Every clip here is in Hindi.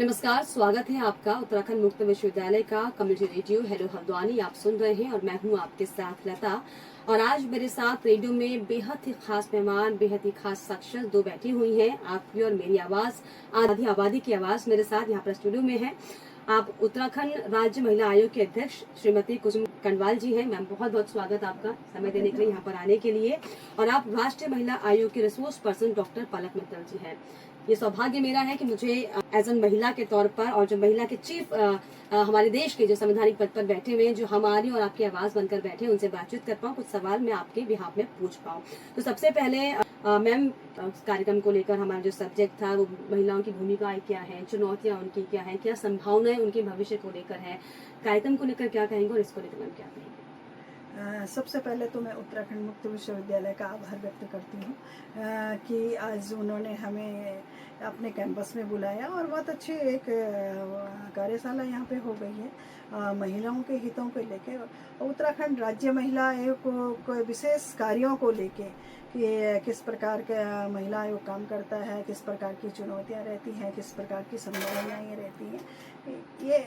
नमस्कार, स्वागत है आपका उत्तराखंड मुक्त विश्वविद्यालय का कम्युनिटी रेडियो हेलो हल्द्वानी आप सुन रहे हैं और मैं हूं आपके साथ लता। और आज मेरे साथ रेडियो में बेहद ही खास मेहमान, बेहद ही खास शख्सियत दो बैठी हुई हैं। आपकी और मेरी आवाज, आधी आबादी की आवाज मेरे साथ यहाँ पर स्टूडियो में है। आप उत्तराखंड राज्य महिला आयोग के अध्यक्ष श्रीमती कुसुम कंडवाल जी हैं। मैम, बहुत बहुत स्वागत आपका समय देने के लिए, यहाँ पर आने के लिए। और आप राष्ट्रीय महिला आयोग के रिसोर्स पर्सन डॉक्टर पलक मित्तल जी हैं। ये सौभाग्य मेरा है कि मुझे एज एन महिला के तौर पर और जो महिला के चीफ हमारे देश के जो संवैधानिक पद पर बैठे हुए हैं, जो हमारी और आपकी आवाज बनकर बैठे हैं, उनसे बातचीत कर पाऊँ, कुछ सवाल मैं आपके बिहाफ में पूछ पाऊँ। तो सबसे पहले मैम, कार्यक्रम को लेकर हमारा जो सब्जेक्ट था वो महिलाओं की भूमिकाएं क्या है, चुनौतियां उनकी क्या है, क्या संभावनाएं उनके भविष्य को लेकर है, कार्यक्रम को लेकर क्या कहेंगे और इसको लेकर मैम क्या कहेंगे? सबसे पहले तो मैं उत्तराखंड मुक्त विश्वविद्यालय का आभार व्यक्त करती हूँ कि आज उन्होंने हमें अपने कैंपस में बुलाया और बहुत अच्छी एक कार्यशाला यहाँ पे हो गई है महिलाओं के हितों को लेके। उत्तराखंड राज्य महिला आयोग को विशेष कार्यों को लेके कि किस प्रकार का महिला आयोग काम करता है, किस प्रकार की चुनौतियाँ रहती हैं, किस प्रकार की संभावनाएँ रहती हैं, ये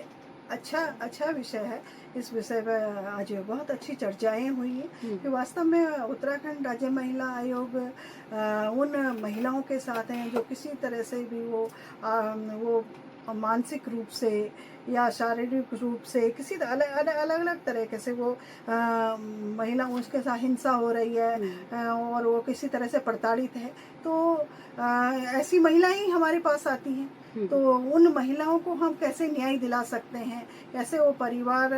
अच्छा विषय है। इस विषय पर आज बहुत अच्छी चर्चाएं हुई हैं कि वास्तव में उत्तराखंड राज्य महिला आयोग उन महिलाओं के साथ हैं जो किसी तरह से भी वो मानसिक रूप से या शारीरिक रूप से किसी अलग तरीके से वो महिला उसके साथ हिंसा हो रही है और वो किसी तरह से प्रताड़ित है, तो ऐसी महिलाएं ही हमारे पास आती हैं। तो उन महिलाओं को हम कैसे न्याय दिला सकते हैं, कैसे वो परिवार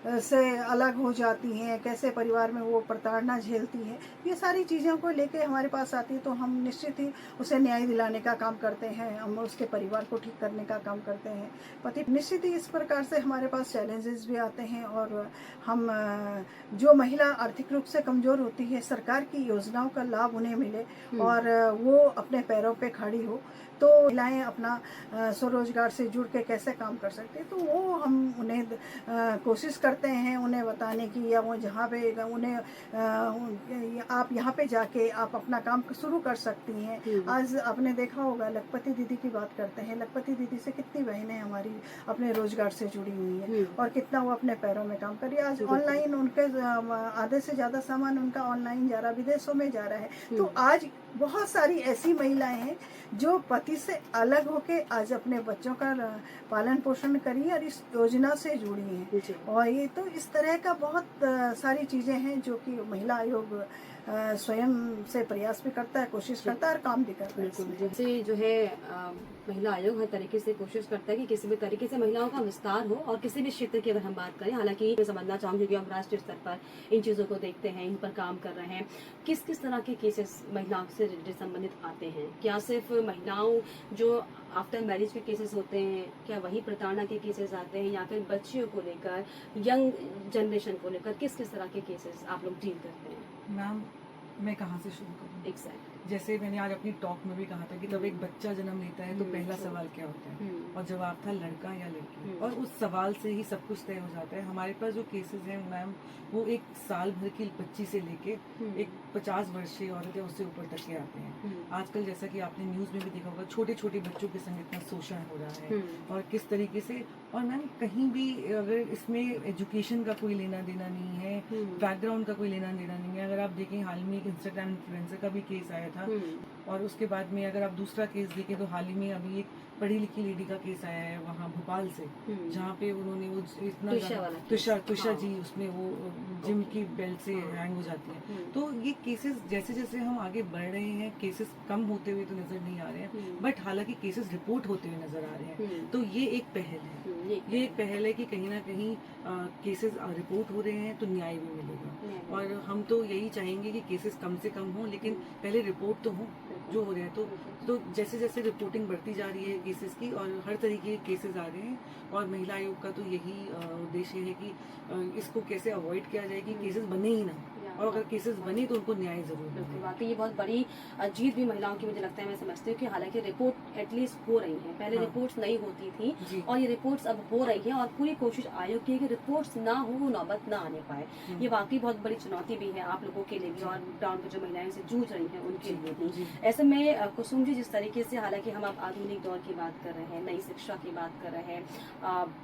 से अलग हो जाती हैं, कैसे परिवार में वो प्रताड़ना झेलती हैं, ये सारी चीज़ों को लेके हमारे पास आती है। तो हम निश्चित ही उसे न्याय दिलाने का काम करते हैं, हम उसके परिवार को ठीक करने का काम करते हैं। पति निश्चित ही इस प्रकार से हमारे पास चैलेंजेस भी आते हैं और हम जो महिला आर्थिक रूप से कमज़ोर होती है, सरकार की योजनाओं का लाभ उन्हें मिले और वो अपने पैरों पे खड़ी हो, तो महिलाएं अपना स्वरोजगार से जुड़ के कैसे काम कर सकते हैं, तो वो हम उन्हें कोशिश करते हैं उन्हें बताने की, या वो जहाँ पे उन्हें आप यहाँ पे जाके आप अपना काम शुरू कर सकती हैं। आज आपने देखा होगा, लखपति दीदी की बात करते हैं, लखपति दीदी से कितनी बहनें हमारी अपने रोजगार से जुड़ी हुई हैं और कितना वो अपने पैरों में काम कर रही है। आज ऑनलाइन उनके आधे से ज़्यादा सामान उनका ऑनलाइन जा रहा, विदेशों में जा रहा है। तो आज बहुत सारी ऐसी महिलाएं हैं जो पति से अलग होके आज अपने बच्चों का पालन पोषण करी और इस योजना से जुड़ी हैं। और ये तो इस तरह का बहुत सारी चीज़ें हैं जो कि महिला आयोग स्वयं से प्रयास भी करता है, कोशिश करता है और काम भी करता है। जैसे जो है महिला आयोग हर तरीके से कोशिश करता है कि किसी भी तरीके से महिलाओं का विस्तार हो, और किसी भी क्षेत्र की अगर हम बात करें, हालांकि मैं समझना चाहूँगी कि हम राष्ट्रीय स्तर पर इन चीज़ों को देखते हैं, इन पर काम कर रहे हैं। किस किस तरह के केसेस महिलाओं से संबंधित आते हैं? क्या सिर्फ महिलाओं जो आफ्टर मैरिज के केसेस होते हैं, क्या वही प्रताड़ना के केसेस आते हैं, या फिर बच्चियों को लेकर, यंग जनरेशन को लेकर किस किस तरह के केसेस आप लोग डील करते हैं? मैम, मैं कहाँ से शुरू करूँ? एग्जैक्ट, जैसे मैंने आज अपनी टॉक में भी कहा था कि जब एक बच्चा जन्म लेता है तो पहला सवाल क्या होता है, और जवाब था लड़का या लड़की, और उस सवाल से ही सब कुछ तय हो जाता है। हमारे पास जो केसेस हैं मैम, वो एक साल भर की बच्ची से लेके एक 50 वर्षीय औरत है उससे ऊपर तक के आते हैं। आजकल जैसा कि आपने न्यूज़ में भी देखा होगा, छोटे छोटे बच्चों के संग इतना शोषण हो रहा है और किस तरीके से। और मैम, कहीं भी अगर इसमें एजुकेशन का कोई लेना देना नहीं है, बैकग्राउंड का कोई लेना देना नहीं है। अगर आप देखें, हाल में एक इंस्टाग्राम इन्फ्लुएंसर का भी केस आया था, और उसके बाद में अगर आप दूसरा केस देखें तो हाल ही में अभी एक पढ़ी लिखी लेडी का केस आया है वहाँ भोपाल से, जहाँ पे उन्होंने वो इतना तुषा जी, उसमें वो जिम की बेल्ट से हैंग हो जाती है। तो ये केसेस जैसे जैसे हम आगे बढ़ रहे हैं, केसेस कम होते हुए तो नजर नहीं आ रहे हैं, बट हालांकि केसेस रिपोर्ट होते हुए नजर आ रहे हैं। तो ये एक पहल है, ये एक पहल है कि कहीं ना कहीं केसेस रिपोर्ट हो रहे हैं तो न्याय भी मिलेगा। और हम तो यही चाहेंगे कि केसेस कम से कम हो, लेकिन पहले रिपोर्ट तो हो जो हो रहे हैं। तो जैसे जैसे रिपोर्टिंग बढ़ती जा रही है केसेस की, और हर तरीके के केसेस आ रहे हैं, और महिला आयोग का तो यही उद्देश्य है कि इसको कैसे अवॉइड किया जाए कि केसेस बने ही ना। और अगर केसेस बनी तो उनको न्याय जरूर बिल्कुल, मिले। वाकई ये बहुत बड़ी जीत भी महिलाओं की मुझे लगता है, मैं समझती हूँ कि हालांकि रिपोर्ट एटलीस्ट हो रही है, पहले हाँ। रिपोर्ट्स नहीं होती थी जी। और ये रिपोर्ट्स अब हो रही है और पूरी कोशिश आयोग की है कि रिपोर्ट्स ना हो, वो नौबत ना आने पाए। ये वाकई बहुत बड़ी चुनौती भी है आप लोगों के लिए भी और ग्राउंड पर जो महिलाएं से जूझ रही हैं उनके लिए भी। जी। ऐसे में कुसुम जी, जिस तरीके से हालांकि हम अब आधुनिक दौर की बात कर रहे हैं, नई शिक्षा की बात कर रहे हैं,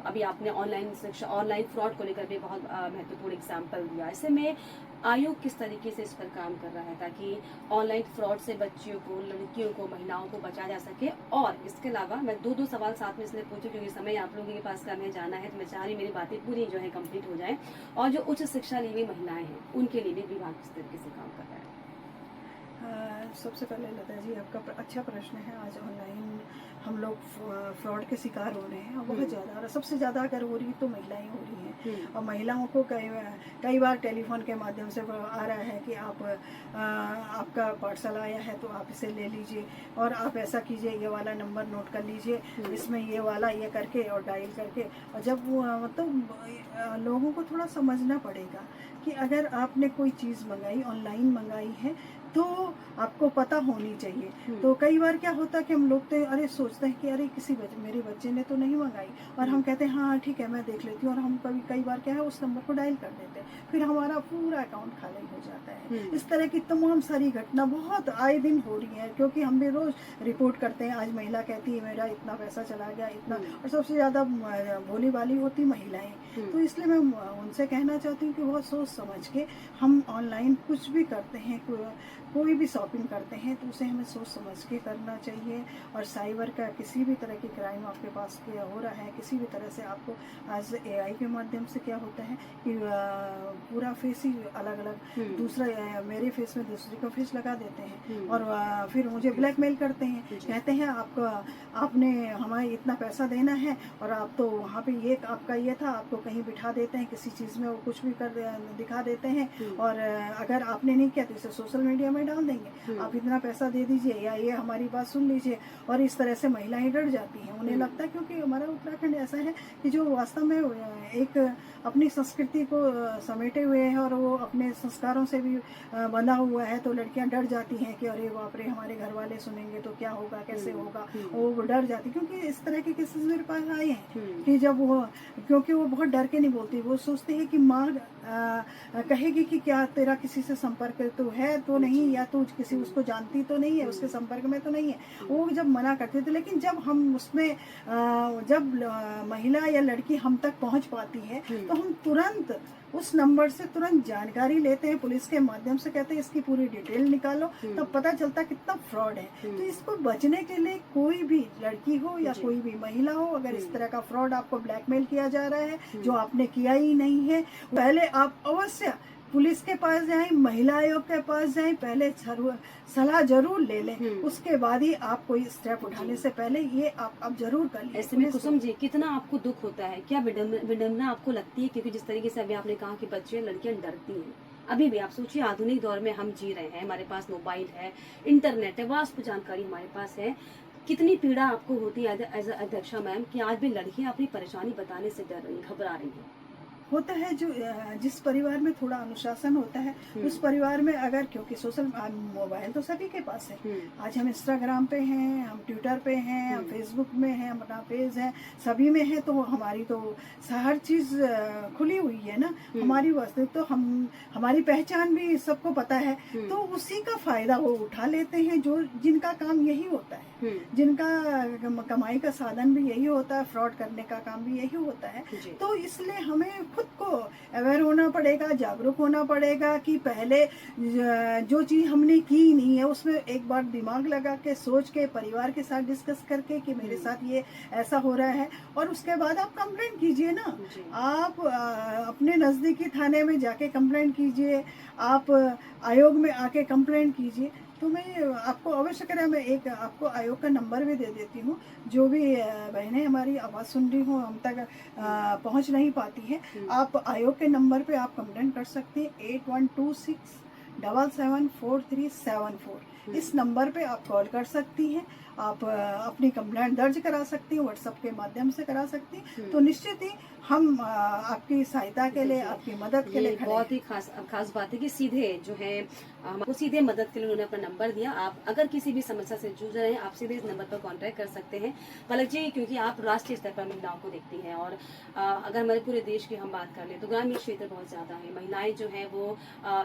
अभी आपने ऑनलाइन शिक्षा, ऑनलाइन फ्रॉड को लेकर भी बहुत महत्वपूर्ण एग्जाम्पल दिया। ऐसे में आयोग किस तरीके से इस पर काम कर रहा है ताकि ऑनलाइन फ्रॉड से बच्चियों को, लड़कियों को, महिलाओं को बचाया जा सके? और इसके अलावा मैं दो सवाल साथ में इसलिए पूछूं क्योंकि समय आप लोगों के पास का हमें जाना है, तो मैं चाह रही मेरी बातें पूरी जो है कंप्लीट हो जाए। और जो उच्च शिक्षा ली हुई महिलाएं हैं उनके लिए भी विभाग किस तरीके से काम कर रहा है? सबसे पहले लता जी, आपका अच्छा प्रश्न है। आज ऑनलाइन हम लोग फ्रॉड के शिकार हो रहे हैं और बहुत ज़्यादा, और सबसे ज़्यादा अगर हो रही तो महिलाएं हो रही हैं। और महिलाओं को कई बार टेलीफोन के माध्यम से आ रहा है कि आपका पार्सल आया है तो आप इसे ले लीजिए और आप ऐसा कीजिए, ये वाला नंबर नोट कर लीजिए, इसमें ये वाला ये करके और डायल करके। और जब मतलब लोगों को थोड़ा समझना पड़ेगा कि अगर आपने कोई चीज़ मंगाई, ऑनलाइन मंगाई है, तो आपको पता होनी चाहिए। तो कई बार क्या होता है कि हम लोग तो अरे सोचते हैं कि अरे मेरे बच्चे ने तो नहीं मंगाई, और हम कहते हैं हाँ ठीक है मैं देख लेती हूँ, और हम कई बार क्या है उस नंबर को डायल कर देते हैं, फिर हमारा पूरा अकाउंट खाली हो जाता है। इस तरह की तमाम सारी घटना बहुत आए दिन हो रही है, क्योंकि हम भी रोज रिपोर्ट करते हैं। आज महिला कहती है मेरा इतना पैसा चला गया, इतना, और सबसे ज़्यादा भोली वाली होती महिलाएं। तो इसलिए मैं उनसे कहना चाहती हूँ कि बहुत सोच समझ के हम ऑनलाइन कुछ भी करते हैं, कोई भी शॉपिंग करते हैं तो उसे हमें सोच समझ के करना चाहिए। और साइबर का किसी भी तरह की क्राइम आपके पास क्या हो रहा है, किसी भी तरह से आपको आज एआई के माध्यम से क्या होता है कि पूरा फेस ही अलग अलग, दूसरा मेरे फेस में दूसरे का फेस लगा देते हैं और फिर मुझे ब्लैकमेल करते हैं, कहते हैं आपने हमें इतना पैसा देना है और आप तो वहाँ पे ये आपका ये था, आपको कहीं बिठा देते हैं किसी चीज़ में, वो कुछ भी कर दिखा देते हैं, और अगर आपने नहीं किया तो इसे सोशल मीडिया में डाल देंगे, आप इतना पैसा दे दीजिए या ये हमारी बात सुन लीजिए। और इस तरह से महिलाएं डर जाती हैं, उन्हें लगता है, क्योंकि हमारा उत्तराखंड ऐसा है कि जो वास्तव में एक अपनी संस्कृति को समेटे हुए है और वो अपने संस्कारों से भी बंधा हुआ है, तो लड़कियां डर जाती हैं कि अरे बाप रे हमारे घर वाले सुनेंगे तो क्या होगा, कैसे होगा, वो डर जाती। क्योंकि इस तरह के केसेस मेरे पास आए हैं कि जब वो, क्योंकि वो बहुत डर के नहीं बोलती, वो सोचती है कि माँ कहेगी कि क्या तेरा किसी से संपर्क तो है तो नहीं, या तू किसी उसको जानती तो नहीं है, उसके संपर्क में तो नहीं है, वो जब मना करते थे। लेकिन जब हम उसमें जब महिला या लड़की हम तक पहुंच पाती है तो हम तुरंत उस नंबर से तुरंत जानकारी लेते हैं, पुलिस के माध्यम से कहते हैं इसकी पूरी डिटेल निकालो, तब पता चलता कितना फ्रॉड है। तो इसको बचने के लिए कोई भी लड़की हो या कोई भी महिला हो, अगर इस तरह का फ्रॉड आपको ब्लैकमेल किया जा रहा है जो आपने किया ही नहीं है, पहले आप अवश्य पुलिस के पास जाएं, महिला आयोग के पास जाएं, पहले सलाह जरूर ले लें, उसके बाद ही आप कोई स्टेप उठाने से पहले ये आप जरूर कर लें। ऐसे में कुसुम जी, कितना आपको दुख होता है, क्या विडम्बना आपको लगती है? क्योंकि जिस तरीके से अभी आपने कहा कि बच्चे लड़कियां डरती हैं, अभी भी आप सोचिए आधुनिक दौर में हम जी रहे हैं, हमारे पास मोबाइल है, इंटरनेट है, वास्ट जानकारी हमारे पास है, कितनी पीड़ा आपको होती है एज अध्यक्षा मैम कि आज भी लड़कियां अपनी परेशानी बताने से डर रही, घबरा रही हैं? होता है जो जिस परिवार में थोड़ा अनुशासन होता है उस परिवार में, अगर, क्योंकि सोशल मोबाइल तो सभी के पास है, आज हम इंस्टाग्राम पे हैं, हम ट्विटर पे हैं, हम फेसबुक में हैं, अपना पेज है, सभी में है, तो हमारी तो हर चीज खुली हुई है ना, हमारी वास्तव तो हमारी पहचान भी सबको पता है, तो उसी का फायदा वो उठा लेते हैं जो जिनका काम यही होता है, जिनका कमाई का साधन भी यही होता है, फ्रॉड करने का काम भी यही होता है। तो इसलिए हमें खुद को अवेयर होना पड़ेगा, जागरूक होना पड़ेगा कि पहले जो चीज हमने की नहीं है उसमें एक बार दिमाग लगा के, सोच के, परिवार के साथ डिस्कस करके कि मेरे साथ ये ऐसा हो रहा है, और उसके बाद आप कंप्लेंट कीजिए ना, आप अपने नजदीकी थाने में जाके कंप्लेंट कीजिए, आप आयोग में आके कंप्लेंट कीजिए। तो मैं आपको अवश्य करें, मैं एक आपको आयोग का नंबर भी दे देती हूँ, जो भी बहनें हमारी आवाज़ सुन रही हो, हम तक पहुँच नहीं पाती हैं, आप आयोग के नंबर पे आप कंप्लेंट कर सकते हैं, 8126774374। इस नंबर पे आप कॉल कर सकती हैं, आप अपनी कंप्लेंट दर्ज करा सकती हैं, व्हाट्सएप के माध्यम से करा सकती हैं। तो निश्चित ही हम आपकी सहायता के लिए, आपकी मदद के लिए खड़े हैं। बहुत ही खास बात है कि सीधे जो है हमको सीधे मदद के लिए उन्होंने अपना नंबर दिया। आप अगर किसी भी समस्या से जूझ रहे हैं, आप सीधे इस नंबर पर कांटेक्ट कर सकते हैं। पलक जी, क्योंकि आप राष्ट्रीय स्तर पर महिलाओं को देखती हैं और अगर हमारे पूरे देश की हम बात कर ले तो ग्रामीण क्षेत्र बहुत ज्यादा है, महिलाएं जो है वो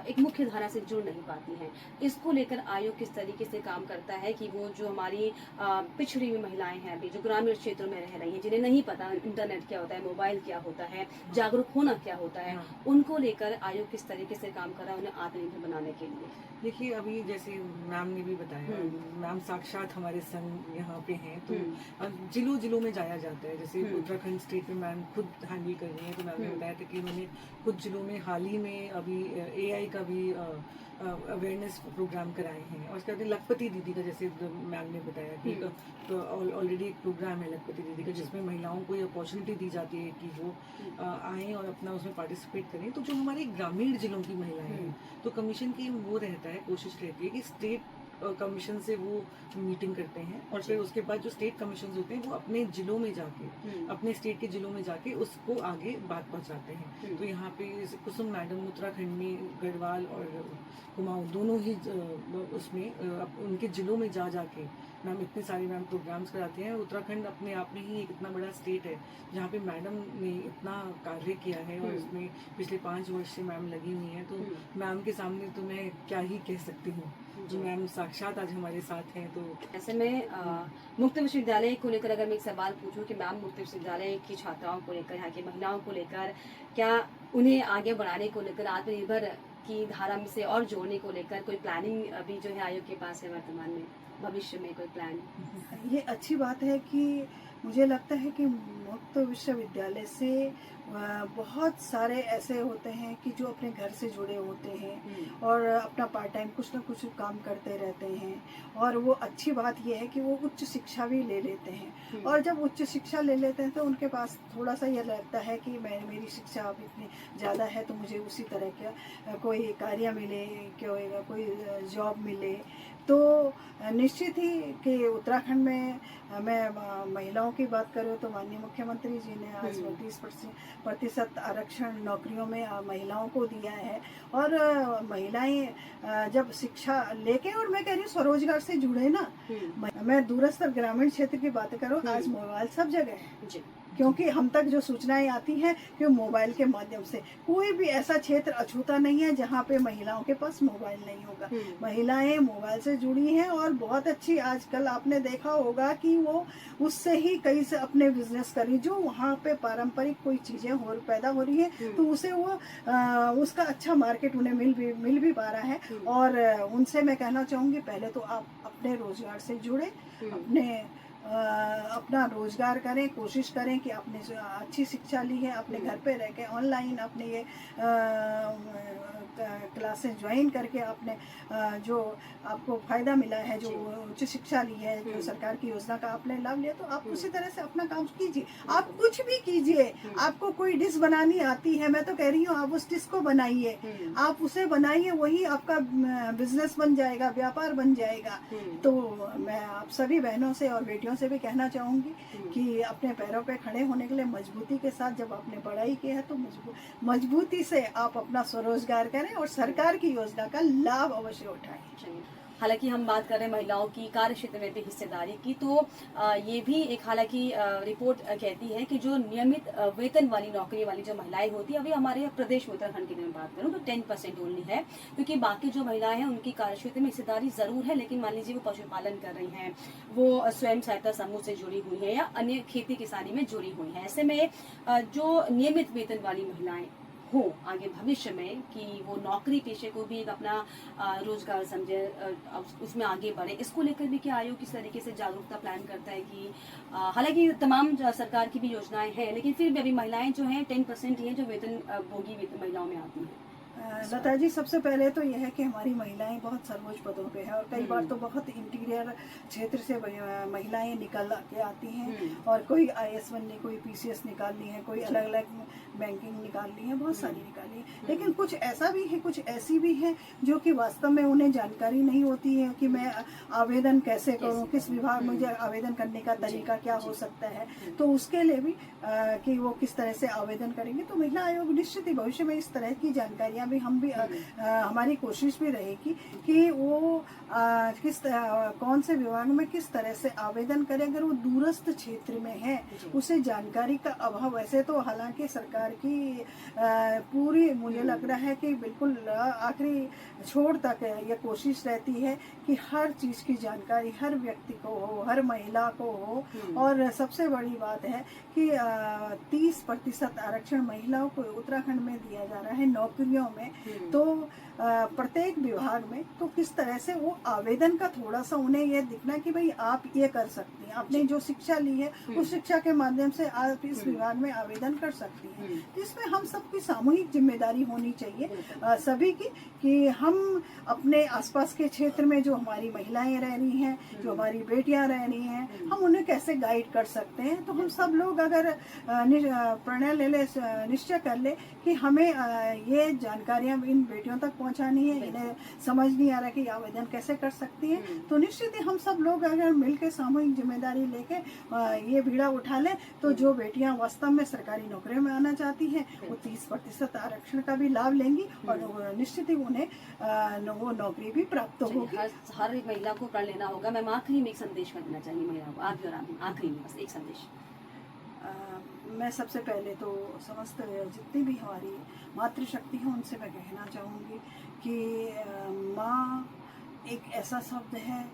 एक मुख्य धारा से जुड़ नहीं पाती हैं। इसको लेकर आयोग किस तरीके से काम करता है कि वो जो हमारी पिछड़ी हुई महिलाएं हैं अभी जो ग्रामीण क्षेत्रों में रह रही हैं, जिन्हें नहीं पता इंटरनेट क्या होता है, मोबाइल क्या होता है, जागरूक होना क्या होता है, उनको लेकर आयोग किस तरीके से काम कर रहा है उन्हें आत्मनिर्भर बनाने के लिए? देखिए, अभी जैसे मैम ने भी बताया, मैम साक्षात हमारे संग यहाँ पे हैं, तो जिलों जिलों में जाया जाता है। जैसे उत्तराखंड स्टेट में मैम खुद हैंडल कर रही हैं, तो मैम ने बताया था कि उन्होंने कुछ जिलों में हाल ही में अभी AI का भी अवेयरनेस प्रोग्राम कराए हैं। और उसके बाद लखपति दीदी का, जैसे मैम ने बताया कि ऑलरेडी एक प्रोग्राम है लखपति दीदी का, जिसमें महिलाओं को ये अपॉर्चुनिटी दी जाती है कि वो आएँ और अपना उसमें पार्टिसिपेट करें। तो जो हमारे ग्रामीण जिलों की महिलाएं हैं, तो कमीशन की वो रहता है, कोशिश रहती है कि स्टेट कमीशन से वो मीटिंग करते हैं और फिर उसके बाद जो स्टेट कमीशन होते हैं वो अपने जिलों में जाके, अपने स्टेट के जिलों में जाके उसको आगे बात पहुंचाते हैं। तो यहाँ पे कुसुम मैडम उत्तराखंड में गढ़वाल और कुमाऊं दोनों ही उसमें उनके जिलों में जाके मैम इतने सारे मैम प्रोग्राम्स कराते हैं। उत्तराखंड अपने आप में ही एक इतना बड़ा स्टेट है जहाँ पे मैडम ने इतना कार्य किया है और इसमें पिछले 5 वर्ष से मैम लगी हुई हैं। तो मैम के सामने तो मैं क्या ही कह सकती हूँ, जो मैम साक्षात आज हमारे साथ हैं। तो ऐसे में मुक्त विश्वविद्यालय को लेकर अगर मैं एक सवाल पूछूं कि मैम मुक्त विश्वविद्यालय की छात्राओं को लेकर, यहाँ की महिलाओं को लेकर, क्या उन्हें आगे बढ़ाने को लेकर, आत्मनिर्भर की धारा में से और जोड़ने को लेकर कोई प्लानिंग अभी जो है आयोग के पास है वर्तमान में, भविष्य में कोई प्लान? ये अच्छी बात है कि मुझे लगता है कि मुक्त विश्वविद्यालय से बहुत सारे ऐसे होते हैं कि जो अपने घर से जुड़े होते हैं और अपना पार्ट टाइम कुछ ना कुछ काम करते रहते हैं। और वो अच्छी बात ये है कि वो उच्च शिक्षा भी ले लेते हैं, और जब उच्च शिक्षा ले लेते हैं तो उनके पास थोड़ा सा ये लगता है कि मेरी शिक्षा अब इतनी ज़्यादा है तो मुझे उसी तरह का कोई कार्य मिले, कोई जॉब मिले। तो निश्चित ही कि उत्तराखंड में मैं महिलाओं की बात करूँ तो माननीय मुख्यमंत्री जी ने आज 30% आरक्षण नौकरियों में महिलाओं को दिया है। और महिलाएं जब शिक्षा लेके, और मैं कह रही हूँ स्वरोजगार से जुड़े ना, मैं दूरस्थ ग्रामीण क्षेत्र की बात करूँ, आज मोबाइल सब जगह है, क्योंकि हम तक जो सूचनाएं आती हैं कि मोबाइल के माध्यम से। कोई भी ऐसा क्षेत्र अछूता नहीं है जहाँ पे महिलाओं के पास मोबाइल नहीं होगा। महिलाएं मोबाइल से जुड़ी हैं और बहुत अच्छी, आजकल आपने देखा होगा कि वो उससे ही कई से अपने बिजनेस करी, जो वहाँ पे पारंपरिक कोई चीजें पैदा हो रही है तो उसे वो उसका अच्छा मार्केट उन्हें मिल भी पा रहा है। और उनसे मैं कहना चाहूँगी, पहले तो आप अपने रोजगार से जुड़े, अपना रोजगार करें, कोशिश करें कि आपने जो अच्छी शिक्षा ली है अपने घर पे रह के ऑनलाइन अपने ये क्लासेस ज्वाइन करके आपने जो आपको फायदा मिला है, जो उच्च शिक्षा ली है, जो सरकार की योजना का आपने लाभ लिया, तो आप उसी तरह से अपना काम कीजिए। आप कुछ भी कीजिए, आपको कोई डिश बनानी आती है, मैं तो कह रही हूँ आप उस डिश को बनाइए, आप उसे बनाइए, वही आपका बिजनेस बन जाएगा, व्यापार बन जाएगा। तो मैं आप सभी बहनों से और बेटियों से भी कहना चाहूंगी कि अपने पैरों पे खड़े होने के लिए मजबूती के साथ, जब आपने पढ़ाई की है तो मजबूती से आप अपना स्वरोजगार करें और सरकार की योजना का लाभ अवश्य उठाएं। हालांकि हम बात कर रहे हैं महिलाओं की कार्य क्षेत्र में भी हिस्सेदारी की, तो ये भी एक हालांकि रिपोर्ट कहती है कि जो नियमित वेतन वाली नौकरी वाली जो महिलाएं होती है, अभी हमारे प्रदेश में उत्तराखंड की मैं बात करूं तो 10% ओनली है, क्योंकि बाकी जो महिलाएं हैं उनकी कार्य क्षेत्र में हिस्सेदारी जरूर है, लेकिन मान लीजिए वो पशुपालन कर रही हैं, वो स्वयं सहायता समूह से जुड़ी हुई है या अन्य खेती किसानी में जुड़ी हुई है। ऐसे में जो नियमित वेतन वाली महिलाएं हो आगे भविष्य में कि वो नौकरी पेशे को भी एक अपना रोजगार समझे, उसमें आगे बढ़े, इसको लेकर भी क्या आयोग किस तरीके से जागरूकता प्लान करता है कि हालांकि तमाम सरकार की भी योजनाएं हैं, लेकिन फिर भी अभी महिलाएं जो हैं 10% ही हैं जो वेतन भोगी वेतन महिलाओं में आती हैं। लता जी, सबसे पहले तो यह है कि हमारी महिलाएं बहुत सर्वोच्च पदों पे हैं और कई बार तो बहुत इंटीरियर क्षेत्र से महिलाएं निकल के आती हैं और कोई IAS बननी, कोई PCS निकालनी है, कोई अलग अलग बैंकिंग निकालनी है, बहुत सारी निकाली है। लेकिन कुछ ऐसा भी है, कुछ ऐसी भी है जो कि वास्तव में उन्हें जानकारी नहीं होती है कि मैं आवेदन कैसे करूं, किस विभाग में मुझे आवेदन करने का तरीका क्या हो सकता है, तो उसके लिए भी कि वो किस तरह से आवेदन करेंगे। तो महिला आयोग निश्चित ही भविष्य में इस तरह की जानकारियां भी हम भी हमारी कोशिश भी रहेगी कि वो कौन से विभाग में किस तरह से आवेदन करें। अगर वो दूरस्थ क्षेत्र में है, उसे जानकारी का अभाव, वैसे तो हालांकि सरकार की पूरी मुझे लग रहा है कि बिल्कुल आखिरी छोर तक ये कोशिश रहती है कि हर चीज़ की जानकारी हर व्यक्ति को हो, हर महिला को हो। और सबसे बड़ी बात है कि 30% आरक्षण महिलाओं को उत्तराखंड में दिया जा रहा है नौकरियों में, तो प्रत्येक विभाग में, तो किस तरह से वो आवेदन का थोड़ा सा उन्हें ये दिखना कि भाई आप ये कर सकती हैं, आपने जो शिक्षा ली है उस शिक्षा के माध्यम से आप इस विभाग में आवेदन कर सकती हैं। तो इसमें हम सबकी सामूहिक जिम्मेदारी होनी चाहिए सभी की, कि हम अपने आसपास के क्षेत्र में जो हमारी महिलाएं रह रही हैं, जो हमारी बेटियां रह रही हैं, हम उन्हें कैसे गाइड कर सकते हैं। तो हम सब लोग अगर प्रणय ले ले, निश्चय कर ले कि हमें ये जानकारियां इन बेटियों तक पहुंचानी है, इन्हें समझ नहीं आ रहा कि आवेदन कैसे कर सकती हैं, तो निश्चित ही हम सब लोग अगर मिलकर सामूहिक जिम्मेदारी लेके ये बीड़ा उठा लें, तो जो बेटियां वास्तव में सरकारी नौकरियों में आना चाहती हैं वो 30% आरक्षण का भी लाभ लेंगी और निश्चित ही उन्हें वो नौकरी भी प्राप्त होगी। हर एक महिला को कर लेना होगा। मैं आखिरी में एक संदेश कर देना चाहिए महिलाओं को, आप और आखिरी में बस एक संदेश। मैं सबसे पहले तो समस्त जितनी भी हमारी मातृशक्ति है उनसे मैं कहना चाहूँगी कि माँ एक ऐसा शब्द है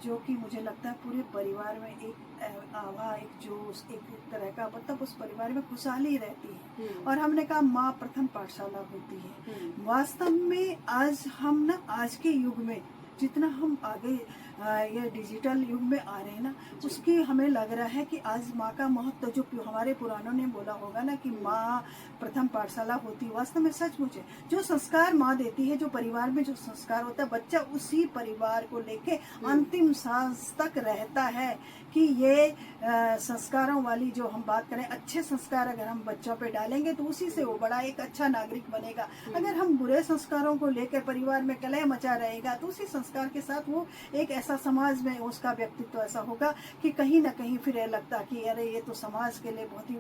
जो कि मुझे लगता है पूरे परिवार में एक आभा, एक जोश, एक तरह का, मतलब उस परिवार में खुशहाली रहती है। और हमने कहा माँ प्रथम पाठशाला होती है। वास्तव में आज हम ना, आज के युग में जितना हम आगे ये डिजिटल युग में आ रहे हैं ना, उसकी हमें लग रहा है कि आज माँ का महत्व, जो हमारे पुरानों ने बोला होगा ना कि माँ प्रथम पाठशाला होती, वास्तव में सचमुच है। जो संस्कार माँ देती है, जो परिवार में जो संस्कार होता है, बच्चा उसी परिवार को लेके अंतिम सांस तक रहता है कि ये संस्कारों वाली जो हम बात करें, अच्छे संस्कार अगर हम बच्चों पे डालेंगे तो उसी से वो बड़ा एक अच्छा नागरिक बनेगा। अगर हम बुरे संस्कारों को लेकर परिवार में कलह मचा रहेगा तो उसी संस्कार के साथ वो एक ऐसा समाज में उसका व्यक्तित्व ऐसा होगा कि कहीं ना कहीं फिर लगता कि अरे ये तो समाज के लिए बहुत ही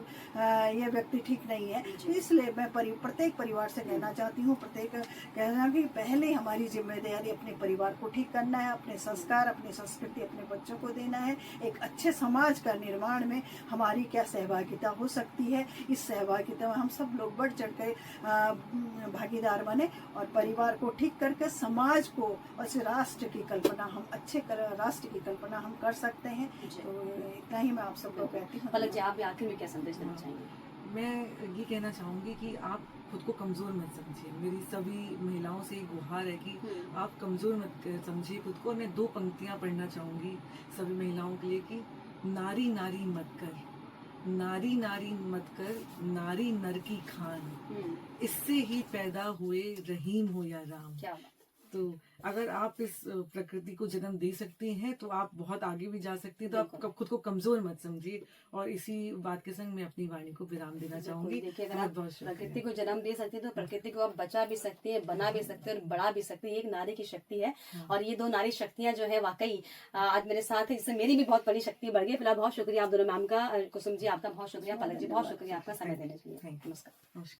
ये व्यक्ति ठीक नहीं है। इसलिए मैं प्रत्येक परिवार से कहना चाहती हूँ, कहना कि पहले हमारी जिम्मेदारी अपने परिवार को ठीक करना है, अपने संस्कार, अपनी संस्कृति अपने बच्चों को देना है। एक अच्छे समाज का निर्माण में हमारी क्या सहभागिता हो सकती है, इस सहभागिता में हम सब लोग बढ़ चढ़ कर भागीदार बने और परिवार को ठीक करके समाज को और राष्ट्र की कल्पना, हम अच्छे राष्ट्र की कल्पना हम कर सकते हैं। तो इतना ही मैं आप सबको कहती हूँ। पलक जी, आप आखिर में क्या संदेश देना चाहेंगे? मैं ये कहना चाहूँगी कि आप खुद को कमज़ोर मत समझिए। मेरी सभी महिलाओं से एक गुहार है कि आप कमज़ोर मत समझिए खुद को। मैं 2 पंक्तियाँ पढ़ना चाहूँगी सभी महिलाओं के लिए कि नारी नारी मत कर, नारी नारी मत कर, नारी नर की खान, इससे ही पैदा हुए रहीम हो या राम। क्या बात। तो अगर आप इस प्रकृति को जन्म दे सकती हैं तो आप बहुत आगे भी जा सकती हैं। तो आप खुद को कमजोर मत समझिए। और इसी बात के संग मैं अपनी वाणी को विराम देना चाहूंगी। देखिए, अगर आप प्रकृति को जन्म दे सकती है तो प्रकृति को आप बचा भी सकती है, बना भी सकते हैं और बढ़ा भी सकते हैं। एक नारी की शक्ति है और ये 2 नारी शक्तियां जो है वाकई आज मेरे साथ है, इससे मेरी भी बहुत बड़ी शक्ति बढ़ गई। फिलहाल बहुत शुक्रिया आप दोनों मैम का, कुसुम जी आपका बहुत शुक्रिया, पलक जी बहुत शुक्रिया आपका समय देने के लिए। नमस्कार।